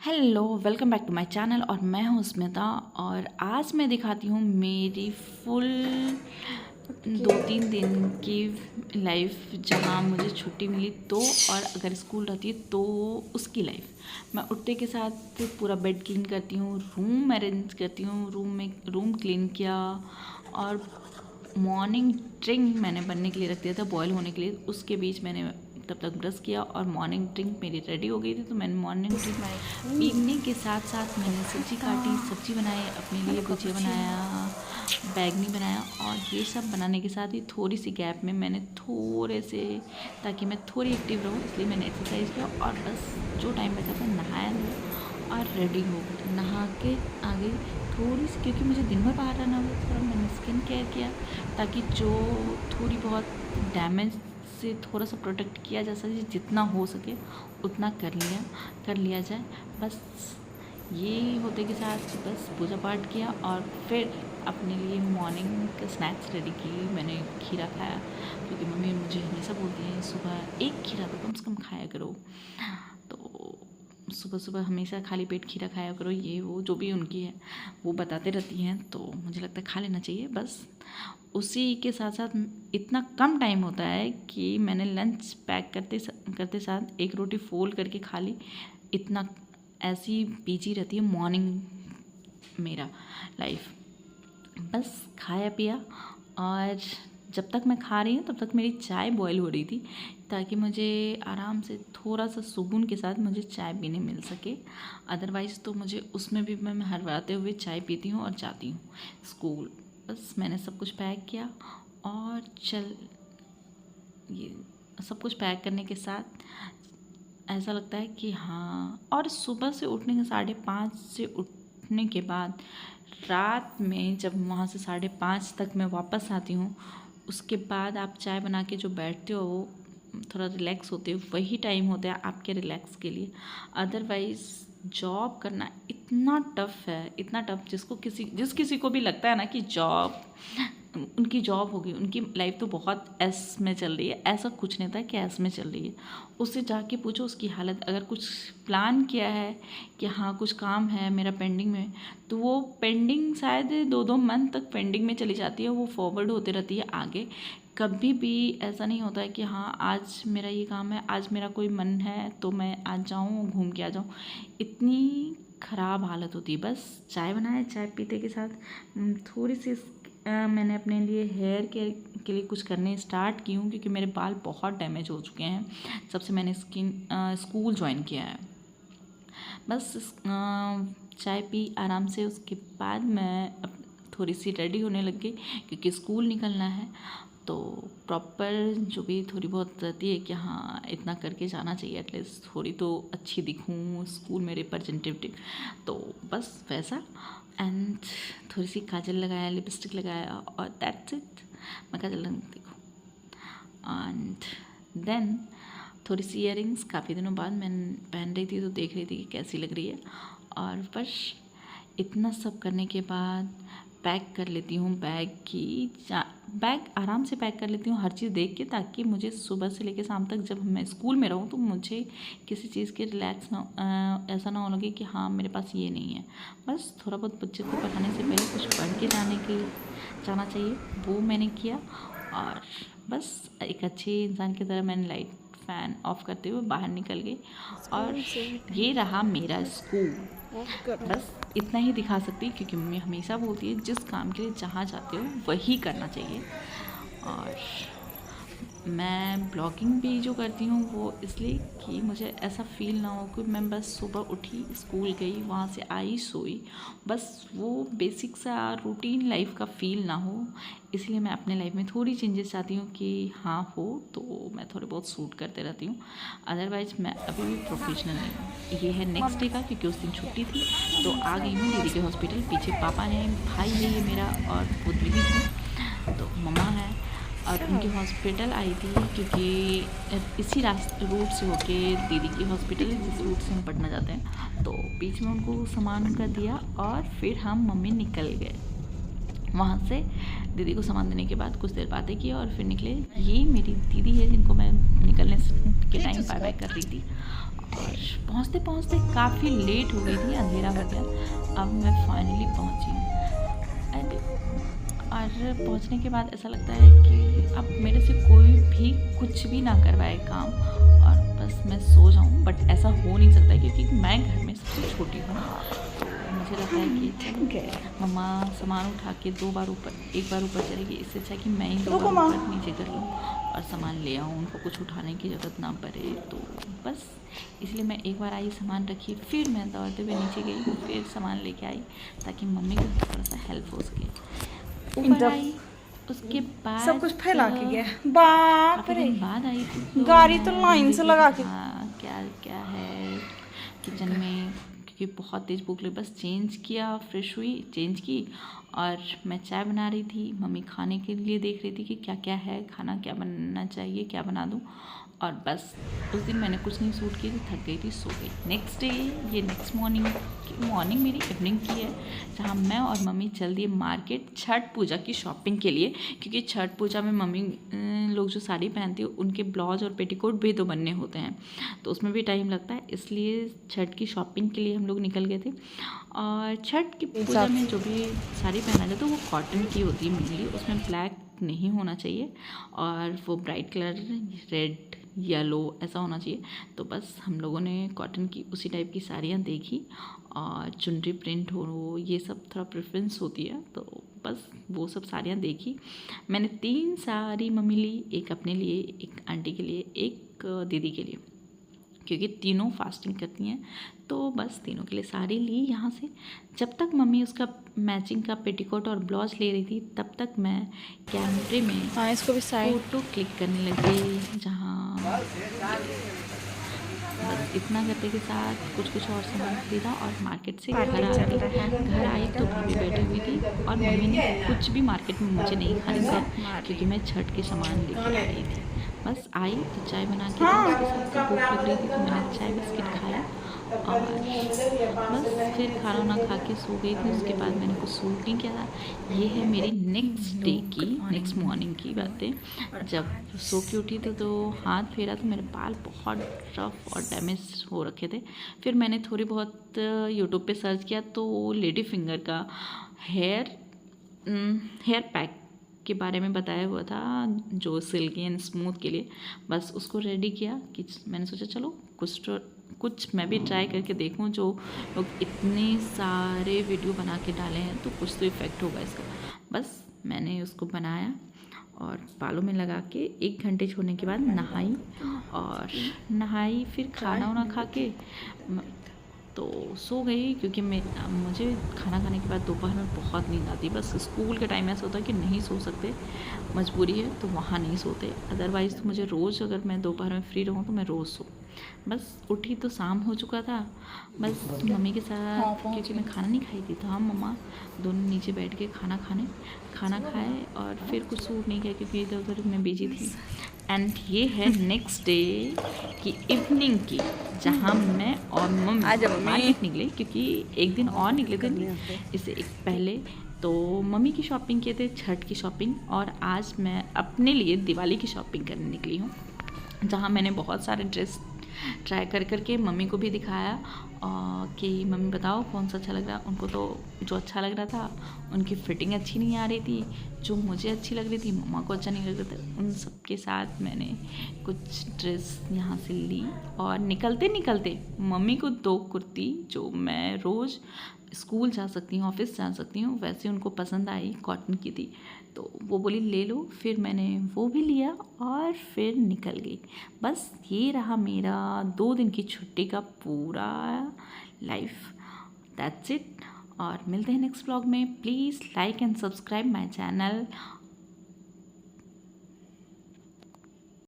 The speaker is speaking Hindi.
Hello, welcome back to my channel. और मैं हूँ स्मिता और आज मैं दिखाती हूँ मेरी फुल 2-3 दिन की लाइफ, जहाँ मुझे छुट्टी मिली तो, और अगर स्कूल रहती है तो उसकी लाइफ। मैं उठते के साथ पूरा बेड क्लीन करती हूँ, रूम अरेंज करती हूँ, रूम क्लीन किया, और मॉर्निंग ड्रिंक मैंने बनने के लिए रख दिया था, बॉयल होने के लिए। उसके बीच मैंने तब तक ब्रश किया और मॉर्निंग ड्रिंक मेरी रेडी हो गई थी। तो मैंने मॉर्निंग ड्रिंक पीने के साथ साथ मैंने सब्ज़ी काटी, सब्ज़ी बनाई, अपने लिए भुजिया बनाया, बैगनी बनाया। और ये सब बनाने के साथ ही थोड़ी सी गैप में मैंने थोड़े से, ताकि मैं थोड़ी एक्टिव रहूँ, इसलिए मैंने एक्सरसाइज किया। और बस जो टाइम बचा था नहाया और रेडी हो गई, नहा के आ गई थोड़ी सी, क्योंकि मुझे दिन भर बाहर रहना हुआ। थोड़ा मैंने स्किन केयर किया ताकि जो थोड़ी बहुत डैमेज से थोड़ा सा प्रोटेक्ट किया जा सके, जितना हो सके उतना कर लिया जाए। बस ये होते के साथ बस पूजा पाठ किया और फिर अपने लिए मॉर्निंग का स्नैक्स रेडी की। मैंने खीरा खाया, क्योंकि मम्मी मुझे हमेशा बोलती हैं सुबह एक खीरा तो कम से कम खाया करो। तो सुबह सुबह हमेशा खाली पेट खीरा खाया करो, ये वो जो भी उनकी है वो बताते रहती हैं, तो मुझे लगता है खा लेना चाहिए। बस उसी के साथ साथ इतना कम टाइम होता है कि मैंने लंच पैक करते साथ एक रोटी फोल्ड करके खा ली। इतना ऐसी बिजी रहती है मॉर्निंग मेरा लाइफ। बस खाया पिया, और जब तक मैं खा रही हूँ तब तक मेरी चाय बॉयल हो रही थी, ताकि मुझे आराम से थोड़ा सा सुकून के साथ मुझे चाय पीने मिल सके। अदरवाइज़ तो मुझे उसमें भी मैं हरवाते हुए चाय पीती हूँ और जाती हूँ स्कूल। बस मैंने सब कुछ पैक किया और ये सब कुछ पैक करने के साथ ऐसा लगता है कि हाँ। और सुबह से उठने के 5:30 से उठने के बाद रात में जब वहाँ से 5:30 तक मैं वापस आती हूँ, उसके बाद आप चाय बना के जो बैठते हो, थोड़ा रिलैक्स होते हो, वही टाइम होता है आपके रिलैक्स के लिए। अदरवाइज़ जॉब करना इतना टफ़ है, इतना टफ़, जिस किसी को भी लगता है ना कि जॉब उनकी जॉब होगी, उनकी लाइफ तो बहुत एस में चल रही है, ऐसा कुछ नहीं था कि एस में चल रही है। उससे जाके पूछो उसकी हालत। अगर कुछ प्लान किया है कि हाँ कुछ काम है मेरा पेंडिंग में, तो वो पेंडिंग शायद 2-2 मंथ तक पेंडिंग में चली जाती है, वो फॉरवर्ड होती रहती है आगे। कभी भी ऐसा नहीं होता है कि हाँ आज मेरा ये काम है, आज मेरा कोई मन है तो मैं आज जाऊँ घूम के आ जाऊँ। इतनी ख़राब हालत होती है। बस चाय बनाए, चाय पीते के साथ थोड़ी सी मैंने अपने लिए हेयर केयर के लिए कुछ करने स्टार्ट की हूँ, क्योंकि मेरे बाल बहुत डैमेज हो चुके हैं जब से मैंने स्कूल ज्वाइन किया है। बस चाय पी आराम से, उसके बाद मैं थोड़ी सी रेडी होने लग गई, क्योंकि स्कूल निकलना है। तो प्रॉपर जो भी थोड़ी बहुत रहती है कि हाँ इतना करके जाना चाहिए, एटलीस्ट थोड़ी तो अच्छी दिखूँ स्कूल में, रिप्रेजेंटेटिव। तो बस वैसा, एंड थोड़ी सी काजल लगाया, लिपस्टिक लगाया, और दैट्स इट। मैं काजल देखो, एंड देन थोड़ी सी ईयरिंग्स काफ़ी दिनों बाद मैं पहन रही थी, तो देख रही थी कि कैसी लग रही है। और बस इतना सब करने के बाद पैक कर लेती हूँ बैग आराम से पैक कर लेती हूँ, हर चीज़ देख के, ताकि मुझे सुबह से लेकर शाम तक जब मैं स्कूल में रहूँ तो मुझे किसी चीज़ के रिलैक्स ना ऐसा ना हो लगे कि हाँ मेरे पास ये नहीं है। बस थोड़ा बहुत बच्चे को पढ़ाने से पहले कुछ पढ़ के जाना चाहिए, वो मैंने किया। और बस एक अच्छे इंसान की तरह मैंने लाइट फ़ैन ऑफ करते हुए बाहर निकल गई, और ये रहा मेरा स्कूल। बस इतना ही दिखा सकती, क्योंकि मम्मी हमेशा बोलती है जिस काम के लिए जहाँ जाते हो वही करना चाहिए। और मैं ब्लॉगिंग भी जो करती हूँ वो इसलिए कि मुझे ऐसा फील ना हो कि मैं बस सुबह उठी, स्कूल गई, वहाँ से आई, सोई, बस वो बेसिक सा रूटीन लाइफ का फील ना हो। इसलिए मैं अपने लाइफ में थोड़ी चेंजेस चाहती हूँ कि हाँ हो, तो मैं थोड़े बहुत सूट करते रहती हूँ। अदरवाइज़ मैं अभी भी प्रोफेशनल नहीं हूँ। ये है नेक्स्ट डे का, क्योंकि उस दिन छुट्टी थी, तो आ गई हूँ दीदी के हॉस्पिटल। पीछे पापा हैं, भाई है ये मेरा, और वो दीदी थी, तो मम्मा है। और उनके हॉस्पिटल आई थी, क्योंकि इसी रूट से होके दीदी की हॉस्पिटल है, जिस रूट से हम पटना जाते हैं। तो बीच में उनको सामान उनका दिया, और फिर हम मम्मी निकल गए वहाँ से। दीदी को सामान देने के बाद कुछ देर बातें की और फिर निकले। ये मेरी दीदी है जिनको मैं निकलने के टाइम बाय बाय कर रही थी। और पहुँचते पहुँचते काफ़ी लेट हो गई थी, अंधेरा हो गया। अब मैं फाइनली पहुँची हूँ। और पहुँचने के बाद ऐसा लगता है कि अब मेरे से कोई भी कुछ भी ना करवाए काम और बस मैं सो जाऊँ, बट ऐसा हो नहीं सकता क्योंकि मैं घर में सबसे छोटी हूँ। तो मुझे लगता है कि चलो मम्मा सामान उठा के एक बार ऊपर चलेगी, इससे अच्छा कि मैं ही 2 बार ऊपर नीचे कर लूँ और सामान ले आऊँ, उनको कुछ उठाने की ज़रूरत ना पड़े। तो बस इसलिए मैं एक बार आई, सामान रखी, फिर मैं दौड़ते हुए नीचे गई, फिर सामान लेके आई ताकि मम्मी को थोड़ा सा हेल्प हो सके। ऊपर आई, उसके बाद सब कुछ फैला के गया। बाप काफ़ी रे, दिन बाद आई थी तो गाड़ी तो मैं लाइन से लगा के हाँ क्या क्या है किचन में, क्योंकि बहुत तेज़ भूख लगी। बस चेंज किया, फ्रेश हुई, चेंज की और मैं चाय बना रही थी। मम्मी खाने के लिए देख रही थी कि क्या क्या है खाना, क्या बनना चाहिए, क्या बना दूँ। और बस उस दिन मैंने कुछ नहीं सूट की थी, थक गई थी, सो गई। नेक्स्ट डे, ये नेक्स्ट मॉर्निंग मेरी इवनिंग की है, जहाँ मैं और मम्मी चल दिए मार्केट छठ पूजा की शॉपिंग के लिए, क्योंकि छठ पूजा में मम्मी लोग जो साड़ी पहनती है उनके ब्लाउज और पेटीकोट भी तो बनने होते हैं, तो उसमें भी टाइम लगता है, इसलिए छठ की शॉपिंग के लिए हम लोग निकल गए थे। और छठ की पूजा में जो भी साड़ी पहना जाता है वो कॉटन की होती है मेनली, उसमें ब्लैक नहीं होना चाहिए और वो ब्राइट कलर रेड येलो ऐसा होना चाहिए। तो बस हम लोगों ने कॉटन की उसी टाइप की साड़ियाँ देखी और चुनरी प्रिंट हो, ये सब थोड़ा प्रेफरेंस होती है, तो बस वो सब साड़ियाँ देखी। मैंने 3 साड़ी मम्मी ली, एक अपने लिए, एक आंटी के लिए, एक दीदी के लिए, क्योंकि तीनों फास्टिंग करती हैं, तो बस तीनों के लिए साड़ी ली यहाँ से। जब तक मम्मी उसका मैचिंग का पेटीकोट और ब्लाउज ले रही थी, तब तक मैं कैमरे में इसको भी फ़ोटो क्लिक करने लगी, जहाँ बस इतना करते के साथ कुछ और सामान खरीदा और मार्केट से घर आ गई। घर आई तो भाभी बैठी हुई थी और मम्मी ने कुछ भी मार्केट में मुझे नहीं खाने दिया, क्योंकि मैं छठ के सामान लेके आई थी। बस आई तो चाय बना के दी, उसके साथ तो भूख लग रही थी तो मैंने चाय बिस्किट खाया और बस फिर खाना वाना खा के सो गई थी। उसके बाद मैंने कुछ सूट नहीं किया था। ये है मेरी नेक्स्ट मॉर्निंग की बातें। जब सो के उठी तो हाथ फेरा तो मेरे बाल बहुत रफ और डैमेज हो रखे थे। फिर मैंने थोड़ी बहुत यूट्यूब पे सर्च किया तो लेडी फिंगर का हेयर पैक के बारे में बताया हुआ था, जो सिल्की एंड स्मूथ के लिए। बस उसको रेडी किया कि मैंने सोचा चलो कुछ मैं भी ट्राई करके देखूं, जो लोग इतने सारे वीडियो बना के डाले हैं तो कुछ तो इफ़ेक्ट होगा इसका। बस मैंने उसको बनाया और बालों में लगा के 1 घंटे छोड़ने के बाद नहाई, फिर खाना वाना खा के तो सो गई, क्योंकि मुझे खाना खाने के बाद दोपहर में बहुत नींद आती है। बस स्कूल के टाइम ऐसा होता है कि नहीं सो सकते, मजबूरी है तो वहाँ नहीं सोते, अदरवाइज़ तो मुझे रोज़ अगर मैं दोपहर में फ्री रहूँ तो मैं रोज़ सो। बस उठी तो शाम हो चुका था। बस मम्मी के साथ, क्योंकि मैं खाना नहीं खाई थी, तो हम मम्मा दोनों नीचे बैठ के खाना खाए और फिर कुछ सूट नहीं किया क्योंकि इधर उधर मैं बिजी थी। एंड ये है नेक्स्ट डे की इवनिंग की, जहाँ मैं और मम्मी मार्केट निकले, क्योंकि एक दिन और निकले थे इससे एक पहले। तो मम्मी की शॉपिंग किए थे, छठ की शॉपिंग, और आज मैं अपने लिए दिवाली की शॉपिंग करने निकली हूँ, जहाँ मैंने बहुत सारे ड्रेस ट्राई करके मम्मी को भी दिखाया कि मम्मी बताओ कौन सा अच्छा लग रहा है। उनको तो जो अच्छा लग रहा था उनकी फिटिंग अच्छी नहीं आ रही थी, जो मुझे अच्छी लग रही थी मम्मा को अच्छा नहीं लग रहा था। उन सब के साथ मैंने कुछ ड्रेस यहाँ से ली और निकलते मम्मी को 2 कुर्ती, जो मैं रोज़ स्कूल जा सकती हूँ, ऑफिस जा सकती हूँ, वैसे उनको पसंद आई, कॉटन की थी, तो वो बोली ले लो। फिर मैंने वो भी लिया और फिर निकल गई। बस ये रहा मेरा 2 दिन की छुट्टी का पूरा लाइफ। That's it. और मिलते हैं नेक्स्ट व्लॉग में। Please like and subscribe my channel